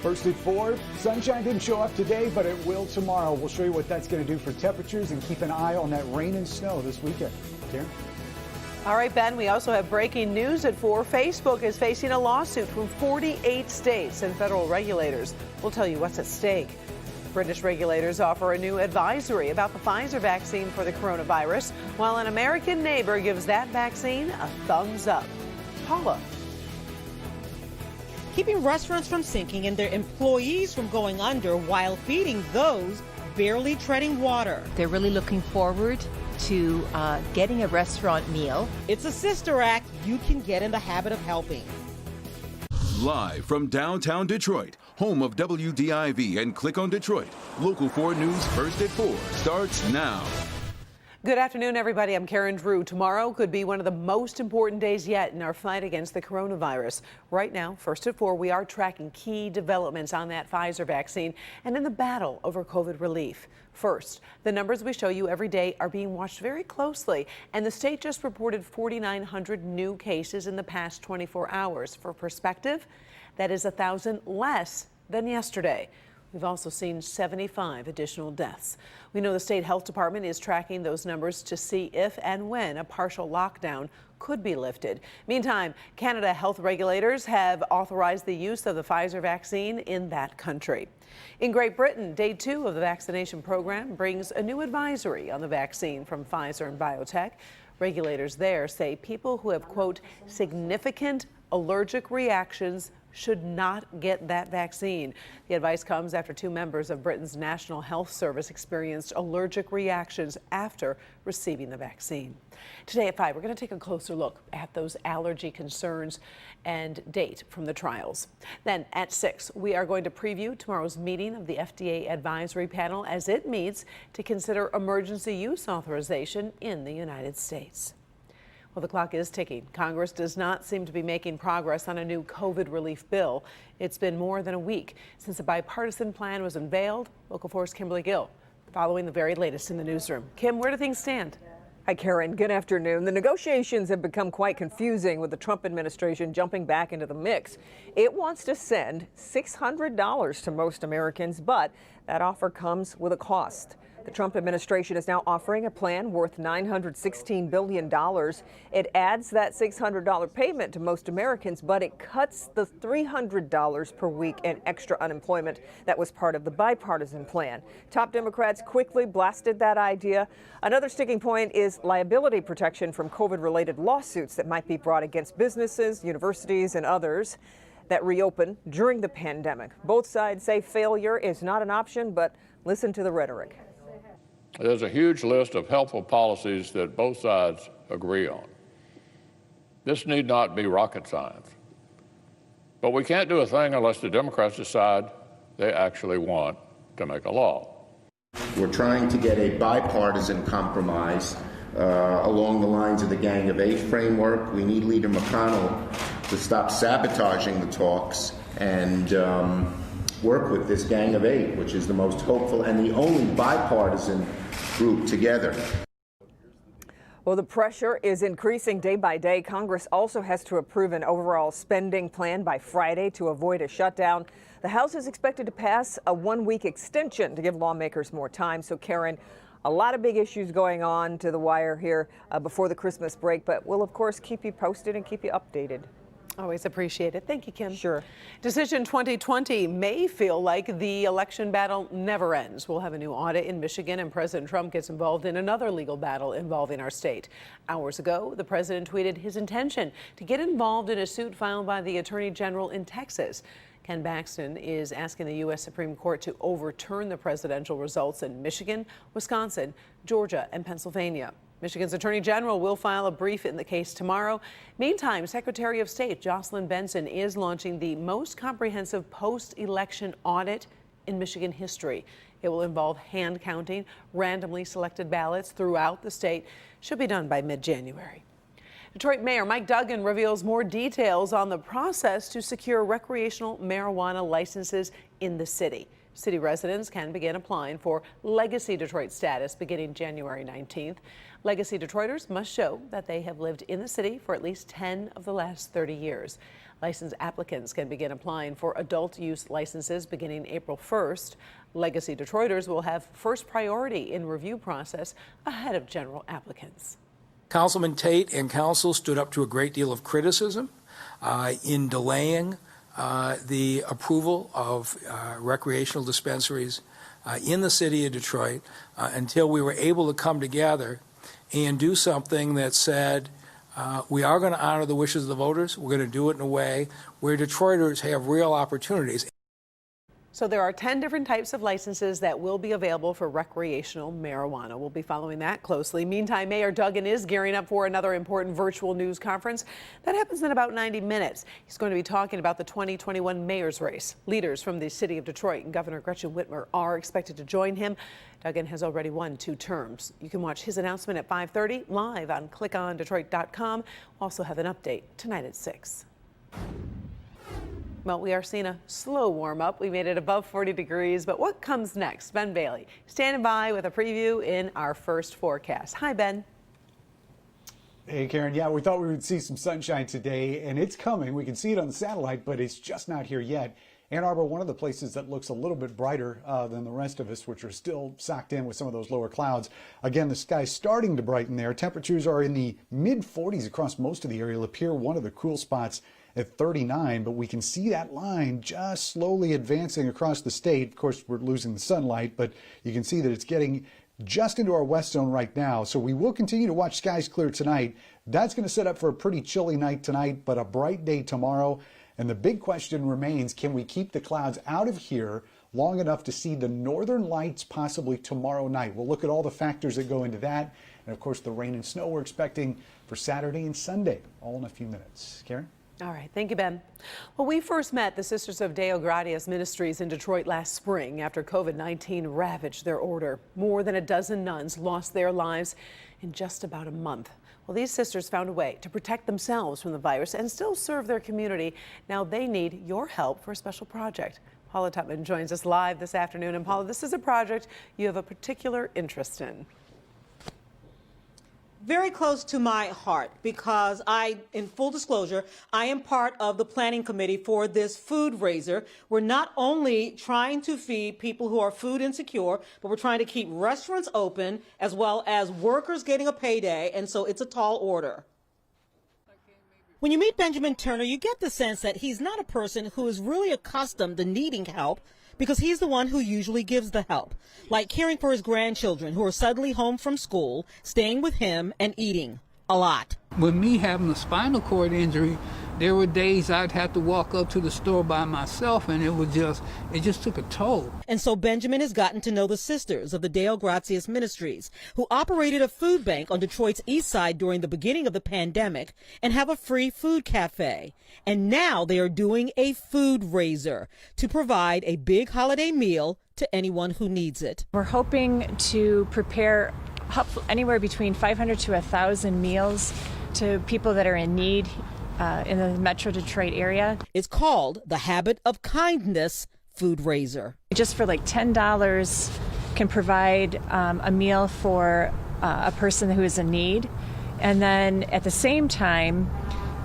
First at 4, sunshine didn't show up today, but it will tomorrow. We'll show you what that's going to do for temperatures and keep an eye on that rain and snow this weekend. Karen? All right, Ben, we also have breaking news at 4. Facebook is facing a lawsuit from 48 states and federal regulators. We'll tell you what's at stake. British regulators offer a new advisory about the Pfizer vaccine for the coronavirus, while an American neighbor gives that vaccine a thumbs up. Paula. Keeping restaurants from sinking and their employees from going under while feeding those barely treading water. They're really looking forward to getting a restaurant meal. It's a sister act you can get in the habit of helping. Live from downtown Detroit, home of WDIV and Click on Detroit, Local 4 News First at 4 starts now. Good afternoon, everybody. I'm Karen Drew. Tomorrow could be one of the most important days yet in our fight against the coronavirus. Right now, First at 4, we are tracking key developments on that Pfizer vaccine and in the battle over COVID relief. First, the numbers we show you every day are being watched very closely, and the state just reported 4,900 new cases in the past 24 hours. For perspective, that is 1,000 less than yesterday. We've also seen 75 additional deaths. We know the state health department is tracking those numbers to see if and when a partial lockdown could be lifted. Meantime, Canada health regulators have authorized the use of the Pfizer vaccine in that country. In Great Britain, day 2 of the vaccination program brings a new advisory on the vaccine from Pfizer and biotech. Regulators there say people who have, quote, significant allergic reactions should not get that vaccine. The advice comes after 2 members of Britain's National Health Service experienced allergic reactions after receiving the vaccine. Today at 5, we're going to take a closer look at those allergy concerns and date from the trials. Then at 6, we are going to preview tomorrow's meeting of the FDA advisory panel as it meets to consider emergency use authorization in the United States. Well, the clock is ticking. Congress does not seem to be making progress on a new COVID relief bill. It's been more than a week since a bipartisan plan was unveiled. Local 4's Kimberly Gill following the very latest in the newsroom. Kim, where do things stand? Hi, Karen. Good afternoon. The negotiations have become quite confusing with the Trump administration jumping back into the mix. It wants to send $600 to most Americans, but that offer comes with a cost. The Trump administration is now offering a plan worth $916 billion. It adds that $600 payment to most Americans, but it cuts the $300 per week in extra unemployment that was part of the bipartisan plan. Top Democrats quickly blasted that idea. Another sticking point is liability protection from COVID-related lawsuits that might be brought against businesses, universities, and others that reopen during the pandemic. Both sides say failure is not an option, but listen to the rhetoric. There's a huge list of helpful policies that both sides agree on. This need not be rocket science. But we can't do a thing unless the Democrats decide they actually want to make a law. We're trying to get a bipartisan compromise along the lines of the Gang of Eight framework. We need Leader McConnell to stop sabotaging the talks and work with this Gang of Eight, which is the most hopeful and the only bipartisan group together. Well, the pressure is increasing day by day. Congress also has to approve an overall spending plan by Friday to avoid a shutdown. The House is expected to pass a 1-week extension to give lawmakers more time. So, Karen, a lot of big issues going on to the wire here before the Christmas break, but we'll, of course, keep you posted and keep you updated. Always appreciate it. Thank you, Kim. Sure. Decision 2020 may feel like the election battle never ends. We'll have a new audit in Michigan, and President Trump gets involved in another legal battle involving our state. Hours ago, the president tweeted his intention to get involved in a suit filed by the Attorney General in Texas. Ken Baxton is asking the U.S. Supreme Court to overturn the presidential results in Michigan, Wisconsin, Georgia, and Pennsylvania. Michigan's Attorney General will file a brief in the case tomorrow. Meantime, Secretary of State Jocelyn Benson is launching the most comprehensive post-election audit in Michigan history. It will involve hand counting randomly selected ballots throughout the state. Should be done by mid-January. Detroit Mayor Mike Duggan reveals more details on the process to secure recreational marijuana licenses in the city. City residents can begin applying for Legacy Detroit status beginning January 19th. Legacy Detroiters must show that they have lived in the city for at least 10 of the last 30 years. Licensed applicants can begin applying for adult use licenses beginning April 1st. Legacy Detroiters will have first priority in review process ahead of general applicants. Councilman Tate and council stood up to a great deal of criticism in delaying the approval of recreational dispensaries in the city of Detroit until we were able to come together and do something that said we are going to honor the wishes of the voters. We're going to do it in a way where Detroiters have real opportunities. So there are 10 different types of licenses that will be available for recreational marijuana. We'll be following that closely. Meantime, Mayor Duggan is gearing up for another important virtual news conference. That happens in about 90 minutes. He's going to be talking about the 2021 mayor's race. Leaders from the city of Detroit and Governor Gretchen Whitmer are expected to join him. Duggan has already won 2 terms. You can watch his announcement at 5:30 live on clickondetroit.com. We'll also have an update tonight at 6. Well, we are seeing a slow warm up. We made it above 40 degrees, but what comes next? Ben Bailey standing by with a preview in our first forecast. Hi, Ben. Hey, Karen. Yeah, we thought we would see some sunshine today, and it's coming. We can see it on the satellite, but it's just not here yet. Ann Arbor, one of the places that looks a little bit brighter than the rest of us, which are still socked in with some of those lower clouds. Again, the sky's starting to brighten there. Temperatures are in the mid-40s across most of the area. Lapeer, one of the cool spots, at 39, but we can see that line just slowly advancing across the state. Of course, we're losing the sunlight, but you can see that it's getting just into our west zone right now. So we will continue to watch skies clear tonight. That's going to set up for a pretty chilly night tonight, but a bright day tomorrow. And the big question remains, can we keep the clouds out of here long enough to see the northern lights possibly tomorrow night? We'll look at all the factors that go into that. And of course, the rain and snow we're expecting for Saturday and Sunday, all in a few minutes. Karen? All right. Thank you, Ben. Well, we first met the Sisters of Deo Gratias Ministries in Detroit last spring after COVID-19 ravaged their order. More than a dozen nuns lost their lives in just about a month. Well, these sisters found a way to protect themselves from the virus and still serve their community. Now they need your help for a special project. Paula Tutman joins us live this afternoon. And Paula, this is a project you have a particular interest in. Very close to my heart because in full disclosure, I am part of the planning committee for this food raiser. We're not only trying to feed people who are food insecure, but we're trying to keep restaurants open as well as workers getting a payday. And so it's a tall order. When you meet Benjamin Turner, you get the sense that he's not a person who is really accustomed to needing help, because he's the one who usually gives the help, like caring for his grandchildren who are suddenly home from school, staying with him and eating a lot. With me having a spinal cord injury, there were days I'd have to walk up to the store by myself, and it just took a toll. And so Benjamin has gotten to know the Sisters of the Deo Gratias Ministries, who operated a food bank on Detroit's east side during the beginning of the pandemic and have a free food cafe. And now they are doing a food raiser to provide a big holiday meal to anyone who needs it. We're hoping to prepare anywhere between 500 to 1,000 meals to people that are in need in the Metro Detroit area. It's called the Habit of Kindness Food Raiser. Just for like $10 can provide a meal for a person who is in need. And then at the same time,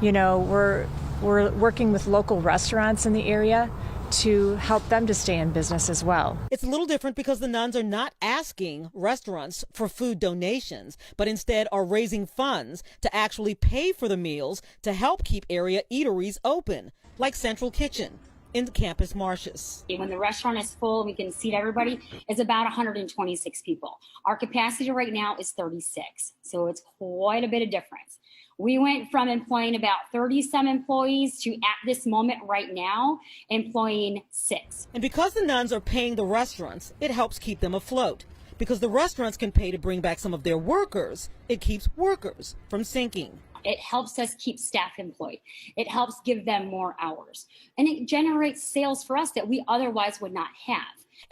you know, we're working with local restaurants in the area to help them to stay in business as well. It's a little different because the nuns are not asking restaurants for food donations, but instead are raising funds to actually pay for the meals to help keep area eateries open, like Central Kitchen in the Campus Marshes. When the restaurant is full, we can seat everybody, it's about 126 people. Our capacity right now is 36, so it's quite a bit of difference. We went from employing about 30-some employees to, at this moment right now, employing 6. And because the nuns are paying the restaurants, it helps keep them afloat. Because the restaurants can pay to bring back some of their workers, it keeps workers from sinking. It helps us keep staff employed. It helps give them more hours. And it generates sales for us that we otherwise would not have.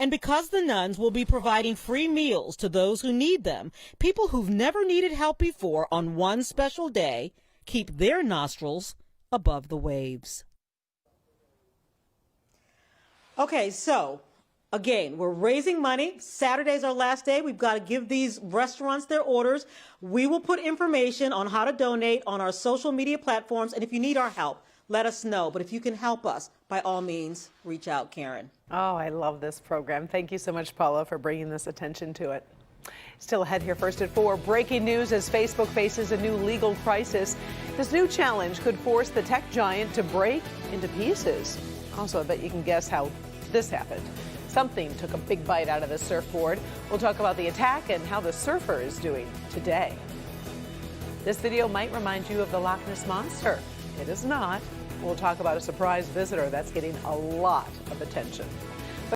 And because the nuns will be providing free meals to those who need them, people who've never needed help before on one special day keep their nostrils above the waves. Okay, so Again, we're raising money. Saturday's our last day. We've got to give these restaurants their orders. We will put information on how to donate on our social media platforms. And if you need our help, let us know. But if you can help us, by all means, reach out, Karen. Oh, I love this program. Thank you so much, Paula, for bringing this attention to it. Still ahead here first at 4. Breaking news as Facebook faces a new legal crisis. This new challenge could force the tech giant to break into pieces. Also, I bet you can guess how this happened. Something took a big bite out of the surfboard. We'll talk about the attack and how the surfer is doing today. This video might remind you of the Loch Ness Monster. It is not. We'll talk about a surprise visitor that's getting a lot of attention.